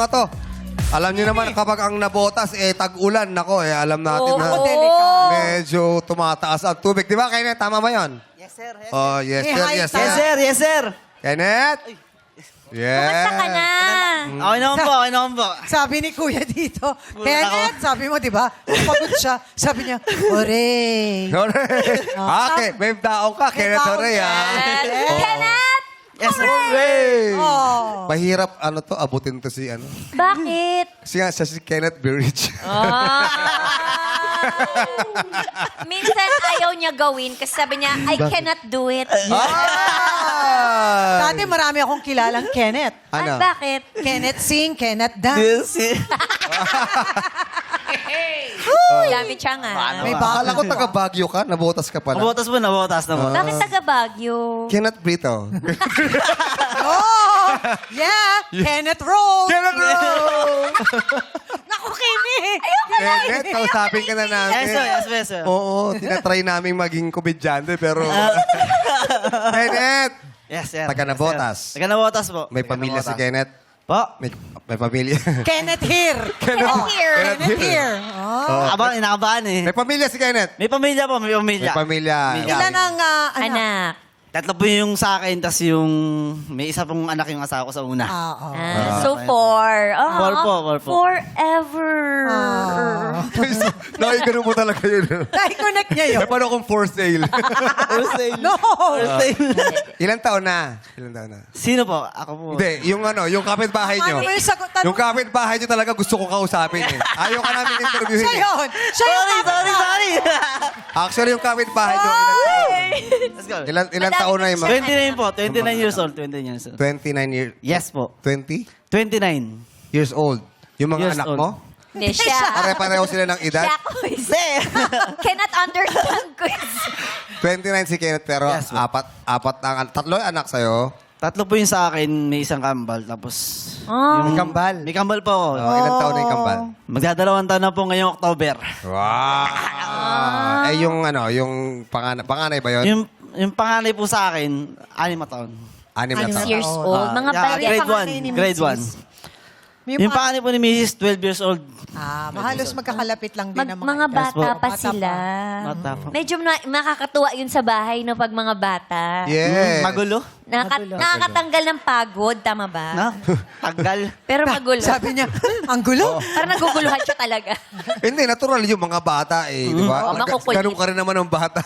mga to. Alam niyo naman, kapag ang nabotas, tag-ulan. Nako, alam natin na medyo tumataas ang tubig. Di ba, Kenneth? Tama ba yun? Yes, sir. Yes, Oh, yes, sir. Yes, yes, sir. sir. Yes, sir. Kenneth? Kumusta ka na? Okay naman po, okay naman po. Sabi ni Kuya dito, Kenneth, sabi mo, di ba? Pagod siya. Sabi niya, hooray. Okay, may taong ka, Kenneth taong Horay, Kenneth! Yes, sir. Hooray! Oh. Mahirap, abutin to si, Bakit? Kasi nga, siya si Kenneth Birich. Minsan ayaw niya gawin kasi sabi niya, I cannot do it. Dati marami akong kilalang Kenneth. Ano? Bakit? Kenneth sing, Kenneth dance. Yes, sir. Dami siya nga. May Akala bago ko taga-Baguio ka, nabotas ka pala. Nabotas po, nabotas na po. Bakit taga Baguio? Kenneth Brito. Oh! Yeah! Kenneth Rose! Kenneth Rose! Naku, Kimi! Kenneth, kausapin ka na namin. Yes, sir. Yes, sir. Oo, tinatry namin maging komedyante, pero... Kenneth! Yes, sir. Taga-Nabotas. Taga-nabotas po. May pamilya si Kenneth? Po. May pamilya. Kenneth here! Kenneth here. Kenneth here! Oh. Abang, inakabahan eh. May pamilya si Kenneth? May pamilya po, may pamilya. May pamilya. Ilan ang anak? Anak. Tatlo po yung sa akin, tas yung may isa pong anak yung asawa ko sa una. Oo. So, four. Oh, Four po. Forever. Nakikano mo talaga yun. Na-connect niya yun. Eh, paano kung for sale? No! Ilan taon na? Ilan taon na? Sino po? Ako po. Hindi, yung kapitbahay nyo. Ano ba yung sagot? Yung kapitbahay nyo talaga gusto ko kausapin eh. Ayaw ka namin interviewin Siya eh. yun! Siya yung Sorry. Actually, yung kapitbahay nyo, Let's go. ilan taon na yung mga... 29 po. 29 years old. 29 years old. 29 years... Yes po. 20 29. years old. Yung mga Years anak old. mo? Hindi siya. Pare-pareho sila ng edad? Siya quiz. Cannot understand quiz. 29 si Kenneth, pero Yes, po. tatlo yung anak sa'yo. Tatlo po yung sa akin, may isang kambal. Tapos, May kambal. may kambal po ako. Ilan taon na yung kambal? Magdadalawang taon na po ngayong October. Wow! Yung panganay ba yun? Yung panganay po sa akin, 6 na taon. 6 na 6 taon. years old. Mga Yeah, bagay. grade panganay ni 1. Grade Mrs. 1. Yung panganay po ni Mrs. 12 years old. Halos magkakalapit lang din ang Mga bata Yes, pa Bata sila. Bata pa. Medyo makakatuwa yun sa bahay no pag mga bata. Yes. Magulo. Nakakatanggal ng pagod, tama ba? Na? Tagal. Pero magulo. Sabi niya, ang gulo. Parang naguguluhan siya talaga. Hindi, natural yung mga bata eh. Di ba? Oo, makukulit. Ganun ka rin naman ng bata.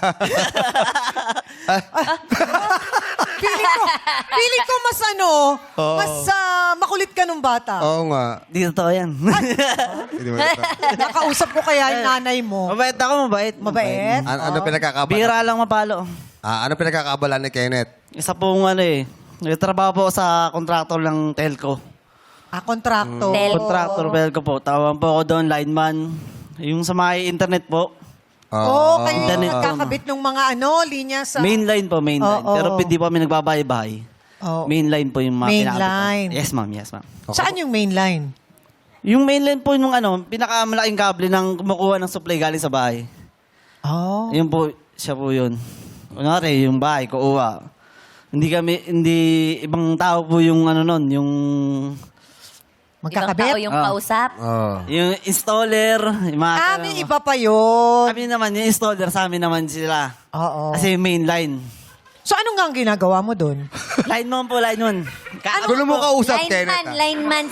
Feeling ko mas makulit ka nung bata. Oo nga. Di totoo yan. Di ba? Nakausap ko kaya yung nanay mo. Mabait ako, mabait. Mabait? Ano pinagkakabala? Bira lang mapalo. Ano pinagkakabala ni Kenneth? Isa pong nagtrabaho po sa kontraktor ng telco. Kontrakto. Kontraktor telco po. Tawag po ako doon, lineman. Yung sa mga internet po. Oo, kayo yung Internet po. nagkakabit ng mga linya sa... Mainline po, mainline. Oo. Pero hindi po kami nagbabahay-bahay. Oo. Mainline po yung mga Mainline. pinakabit ko. Yes, ma'am. Yes, ma'am. Saan yung main line? Yung mainline po yung pinakamalaking kable ng kumukuha ng supply galing sa bahay. Oh. Yun po, siya po yun. Kunwari, yung bahay, kuuha. Hindi, ibang tao po yung yung Ibang Magkakabit? tao yung kausap. yung installer, yung mga... May iba pa yun. Kami naman, yung installer sa amin naman sila. Oo. Kasi mainline. So, ano nga ang ginagawa mo doon? Lineman po, lineman. Gulo mo kausap, Kenneth. Lineman.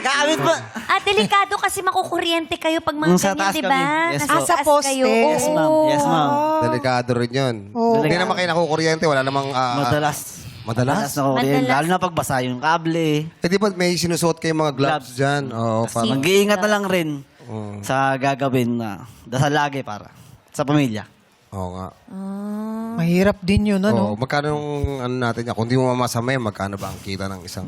Kaamit po. Delikado kasi makukuryente kayo pag mga Nung sa ganyan, taas di kami. ba? Yes, Nasa po. Sa taas poste. kayo. Yes, ma'am. Yes, ma'am. Delikado rin yun. Oo. Hindi naman kayo nakukuryente. Wala namang... Madalas. Madalas? na kuryente. Madalas. Lalo na pag basa yung kable. Di ba may sinusuot kayong mga gloves Gloves. dyan? Oo, parang... Mag-iingat na lang rin sa gagawin na dasal lagi para sa pamilya. Oo nga. Mahirap din yun, Oo, magkano yung natin yan? Kung di mo mamasamay, magkano ba ang kita ng isang...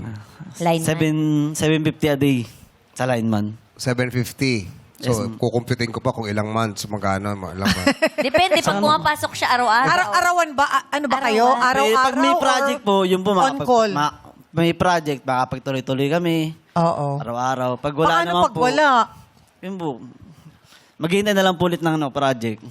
Lineman. 750 a day sa lineman. 750. So, Yes, ma'am. kukumpitin ko pa kung ilang months, magkano, ilang months. Depende pag pumapasok siya araw-araw. Araw-arawan ba? Ano ba kayo? Araw-araw? Pag may project po, yun po. On call? May project, makapagtuloy-tuloy kami. Oo. Araw-araw. Pag wala Paano naman pag po. wala? Yun po. Maghihintay na lang po ulit ng project.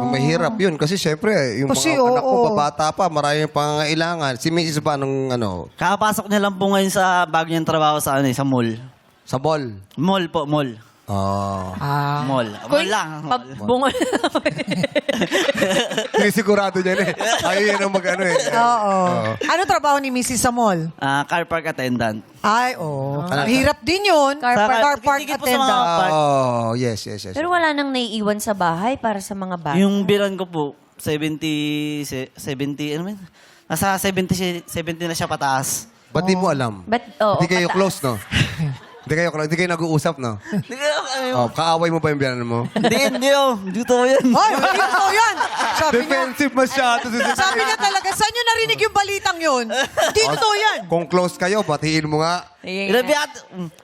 Mahirap yun. Kasi syempre, yung Kasi, mga anak ko, oo. babata pa, maraming pangangailangan. Si Mrs. ba nung Kakapasok niya lang po ngayon sa bago niyang trabaho sa sa mall. sa mall? Mall po, mall. Mall. Mall lang. Bungol. Sigurado niya eh. Ayaw yan ang mag-ano eh. Oo. Ano trabaho ni Mrs. sa mall? Car park attendant. Ay, Hirap din yun. Car park Hindi po sa mga attendant. park. Yes. Pero wala nang naiiwan sa bahay para sa mga bata. Yung bilan ko po, 70, ano man? Nasa 70 na siya pataas. Ba't di mo alam? Hindi kayo close, no? Hindi kayo nag-uusap, no? Hindi ko, Kaaway mo ba yung biyanan mo? hindi oh. Dito ko yan. Ay, hindi ko yan. Sabi niya, Defensive masyado. sabi niya talaga, saan niyo narinig yung balitang yun? Hindi totoo yan. Kung close kayo, batiin mo nga.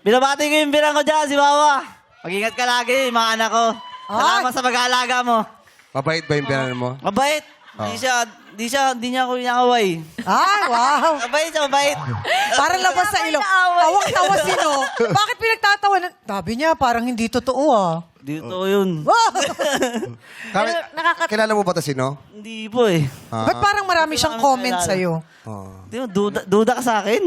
Binabati ko yung bilang ko dyan, si Wawa. Mag-ingat ka lagi, mga anak ko. Salamat sa pag-aalaga mo. Mabait ba yung biyanan mo? Mabait. Hindi niya ako inakaway. Ay, wow. Mabait. Parang labas sa ilong. Tawang-tawa sino. Bakit pinagtatawa? Sabi niya, parang hindi totoo ah. Dito yun. Kilala mo ba ito sino? Hindi po eh. Ba't parang marami siyang comment sa'yo? Di mo, duda ka sa akin.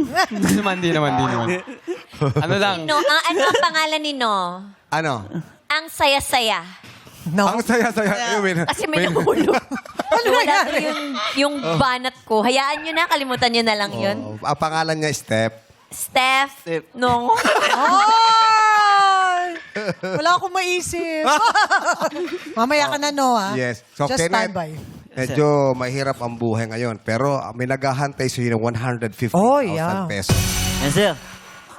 Di naman. Ano lang? Ano ang pangalan ni No? Ano? Ang saya-saya. No. Ang saya-saya. Kasi may nahulog. Ano Wala nangyari? yung banat ko. Hayaan nyo na, kalimutan nyo na lang yun. Ang pangalan niya, Steph. Steph, no. Ay! Wala akong maisip. Mamaya ka na, no, ha? Yes. So, Just Kenneth, stand by. medyo mahirap ang buhay ngayon. Pero may naghahantay sa'yo ng 150,000 Oh, yeah. pesos. Yes, sir.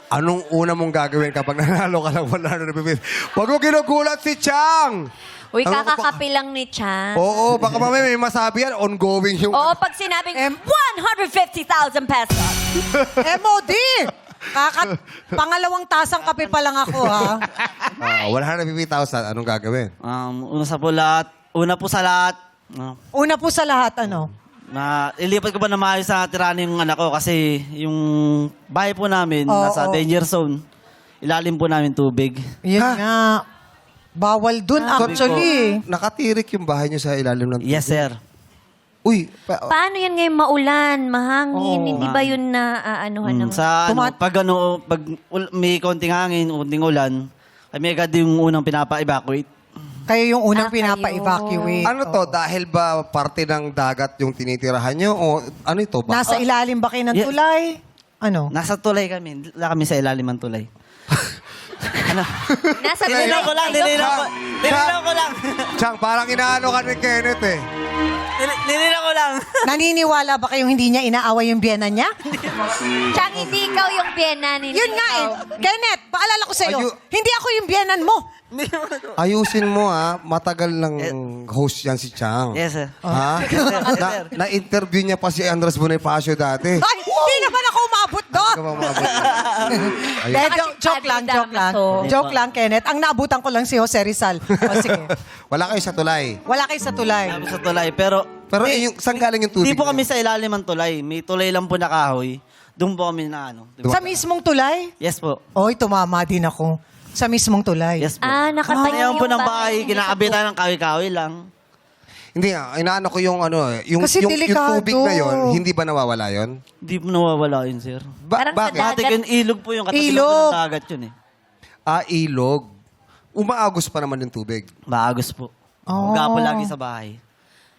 Anong una mong gagawin kapag nanalo ka ng 150,000? Huwag mo ginugulat si Chang! Uy, Ano ka kakakapi lang ni Chan. Oo, baka mamaya may masabi yan. Ongoing yung... Oo, pag sinabing 150,000 pesos. MOD! Pangalawang tasang kape pa lang ako, ha? 150,000. Anong gagawin? Una po sa lahat, Una po sa lahat, ano? ilipat ko pa na maayos sa tirahan yung anak ko kasi yung bahay po namin Oo, nasa danger zone. Ilalim po namin tubig. Yun nga. Bawal dun, actually. Nakatirik yung bahay niyo sa ilalim ng... Yes, sir. Uy, Paano yan ngayon maulan, mahangin? Oo. Hindi ba yun na aanuhan ng... Pag may konting hangin, konting ulan, kami agad yung unang pinapa-evacuate. Kayo yung unang kayo. pinapa-evacuate. ano to? Dahil ba parte ng dagat yung tinitirahan niyo? O ano ito ba? Nasa ilalim ba kayo ng Yeah. tulay? Ano? Nasa tulay kami. Wala kami sa ilalim ng tulay. Nasa Nilinaw ko lang. Chang, parang inaano ka ni Kenneth eh. Nilinaw ko lang. Naniniwala ba kayong hindi niya inaaway yung biyenan niya? Chang, hindi ikaw yung piyena ni Yun nga eh. Kenneth, paalala ko sa'yo, Ayu- hindi ako yung biyenan mo. Ayusin mo ha. Matagal ng host yan si Chang. Yes, sir. Ha? Na-interview niya pa si Andres Bonifacio dati. Ay, hindi naman ako umabot doon. Ka ba umabot? Ayun. Dahil joke lang. to. Joke lang, Kenneth. Ang naabutan ko lang si Jose Rizal. O sige. Wala kayo sa tulay. Wala kayo sa tulay. Kami sa tulay. Pero Pero saan galing yung tubig? hindi po kami sa ilalim ng tulay. May tulay lang po na kahoy. Doon po kami na ano. Sa mismong tulay? Yes po. Oy, tumama din ako. Sa mismong tulay. Yes po. Nakatayo Ayaw po yung ng bahay. hindi Kinakabitan ng kahoy-kahoy lang. Hindi nga, inaano ko yung ano, yung Kasi yung delikado. tubig na yon, hindi ba nawawala yon? Hindi po nawawala yun, sir. Parang sa Bakit? dagat. Matik yun, ilog po yung katabi Ilog. ng dagat yun eh. Ilog. Umaagos pa naman yung tubig. Maagos po. Oh. Huwag po lagi sa bahay.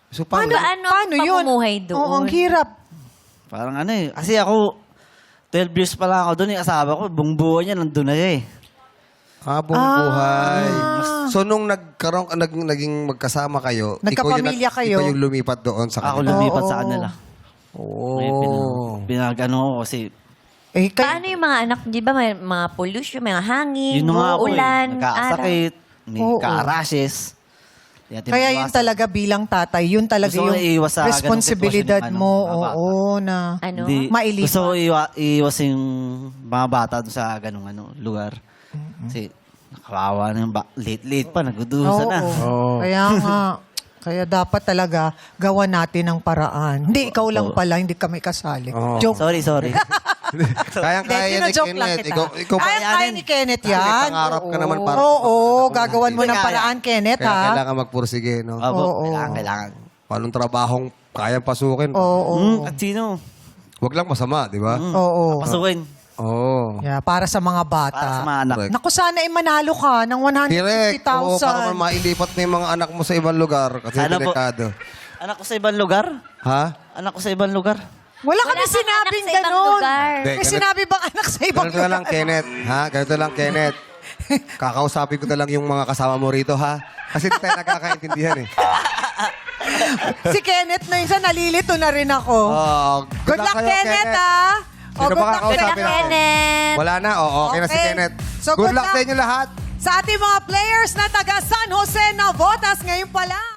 So, Paano Paano yun? pamumuhay doon? Oo, ang hirap. Parang ano eh. Kasi ako, 12 years pa lang ako doon. Yung asawa ko, buong buhay niya nandun na siya eh. Habang buhay. So, nung naging magkasama kayo, Nagkapamilya kayo. ikaw yung lumipat doon sa Ako kanila. lumipat Oo. sa kanila. May Oh. pinag-ano ko kasi Eh, Paano yung mga anak? Di ba may mga pollution, may mga hangin, yun na nga po eh. ulan, Nagkakasakit, may Oo. ka-rashes. Kaya yun talaga bilang tatay, yun talaga Gusto ko yung iiwas sa ganung responsibilidad sitwasyon ng mo. mga bata. Oo, na Ano? mailipat. Gusto ko iwas yung mga bata doon sa ganung lugar. Kasi nakawawa na yung late pa, nagdudusa na. Oo. Kaya nga. Kaya dapat talaga gawa natin ng paraan. Hindi, ikaw lang pala, hindi kami kasali. Oo. Joke. Sorry. Kayang-kaya yan ni Joke lang Kenneth. kita. Ikaw pa Kaya ni Kenneth May yan. pangarap ka naman para. Oo, gagawan mo ng paraan, Kenneth, Kaya ha? kailangan magpursige, no? Opo, Oo. kailangan. Anong trabahong kayang pasukin? Oo. At sino? Huwag lang masama, di ba? Oo. Pasukin. Oo. Yeah, para sa mga bata. Para sa mga anak. Correct. Naku, sana manalo ka ng Correct. Oo, para 150,000. naman mailipat mo yung mga anak mo sa ibang lugar. Kasi Sana po. delikado. Anak ko sa ibang lugar? Ha? Anak ko sa ibang lugar? Wala kami kang sinabing anak sa ibang ganun. lugar. Hindi, May ganun- sinabi bang anak sa ibang Ganito na lang, lugar? Kenneth. Ha? Ganito lang, Kenneth. Kakausapin ko na lang yung mga kasama mo rito, ha? Kasi hindi tayo nakakaintindihan, eh. Si Kenneth na isa, nalilito na rin ako. Oh, Good luck, kayo, Kenneth, ha? Sino good ba luck, kakausapin Good luck, natin? Kenneth. Wala na? Oo, okay na si Okay. Kenneth. So, good good luck sa luck. inyo lahat. Sa ating mga players na taga San Jose Navotas ngayon pa lang.